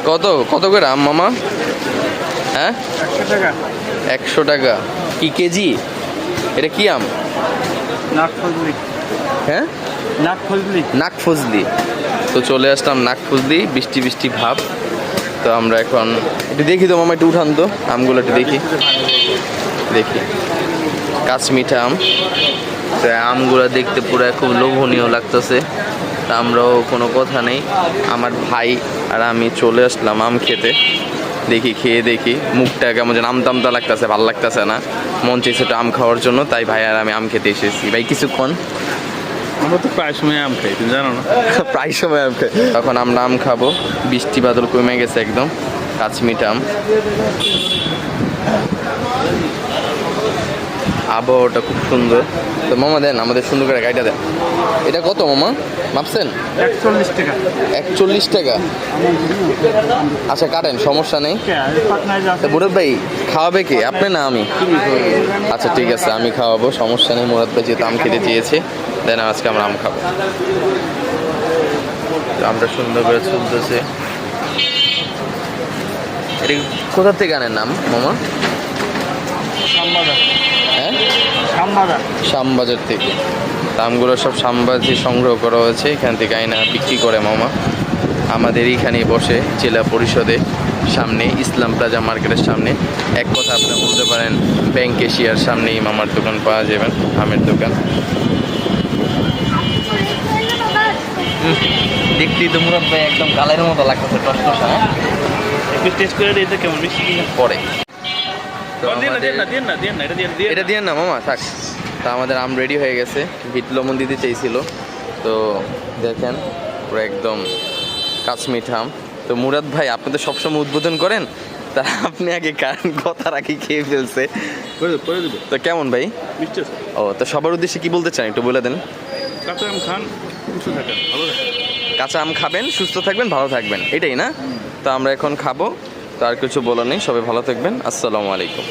কত কত করে আম মামা? হ্যাঁ 100 টাকা। 100 টাকা কি কেজি? এটা কি আম? নাকফজলি। হ্যাঁ নাকফজলি। নাকফজলি। তো চলে আসলাম নাকফজলি, বৃষ্টি বৃষ্টি ভাব। তো আমরা এখন একটু দেখি তো মামা, একটু উঠান তো আমগুলো একটু দেখি দেখি কাঁচমিঠা আম। তো আমগুলো দেখতে পুরো খুব লোভনীয় লাগতেছে। তা আমরাও কোনো কথা নেই, আমার ভাই আর আমি চলে আসলাম আম খেতে। দেখি খেয়ে দেখি, মুখটা কেমন যেন আমতা লাগতেছে, ভালো লাগতেছে না। মন চাইছে একটু আম খাওয়ার জন্য, তাই ভাই আর আমি আম খেতে এসেছি। ভাই কিছুক্ষণ আমরা তো প্রায় সময় আম খাই, তুমি জানো না? প্রায় সময় আম খাই। তখন আমরা আম খাবো, বৃষ্টি বাদল কমে গেছে একদম, কাঁচমিঠা আম। আবহাওয়াটা খুব সুন্দর। তো মামা দেন আমাদের সুন্দর করে গাড়িটা দেন। এটা কত মামা মাপছেন? 41 টাকা। 41 টাকা। আচ্ছা কাটেন, সমস্যা নেই। তো তুমি মুরাদ ভাই খাওয়াবে কে, আপনি না আমি? আচ্ছা ঠিক আছে, আমি খাওয়াবো, সমস্যা নেই। মুরাদ ভাই যেহেতু আম খেতে চেয়েছে, দেন আজকে আমরা আম খাবো। আমটা সুন্দর করে চলতেছে। এটা কোথা থেকে আনেন নাম মামা? হ্যাঁ শ্যামবাজার থেকে। দামগুলো সব শ্যামবাজারে সংগ্রহ করা হয়েছে, এখান থেকে আইনা বিক্রি করে মামা। আমাদের এইখানেই বসে জেলা পরিষদে সামনে, ইসলাম প্লাজা মার্কেটের সামনে। এক কথা আপনি বলতে পারেন ব্যাংক এশিয়ার সামনেই মামার দোকান পাওয়া যাবেন, আমের দোকান। দেখতেই তো মুরাদ ভাই একদম গালের মতো লাগতেছে, টসটসা। একটু টেস্ট করে দিই তো কেমন মিষ্টি কিনা। পরে তো দেন আমাদের না, এটা দিয়ে এটা দিয়ে না মামা থাক। তা আমাদের আম রেডি হয়ে গেছে, বিট লবণ দিতে চাইছিল। তো দেখেন পুরো একদম কাঁচমিঠা আম। তো মুরাদ ভাই আপনি তো সবসময় উদ্বোধন করেন, তা আপনি আগে কারণ কথা রাখি খেয়ে ফেলছে। করে দেবো। তো কেমন ভাই? মিষ্টি আছে। ও তো সবার উদ্দেশ্যে কি বলতে চান একটু বলে দেন। কাঁচা আম খান, সুস্থ থাকেন, ভালো থাকেন। কাঁচা আম খাবেন, সুস্থ থাকবেন, ভালো থাকবেন, এটাই না? তো আমরা এখন খাবো। তো আর কিছু বলার নেই, সবাই ভালো থাকবেন। আসসালামু আলাইকুম।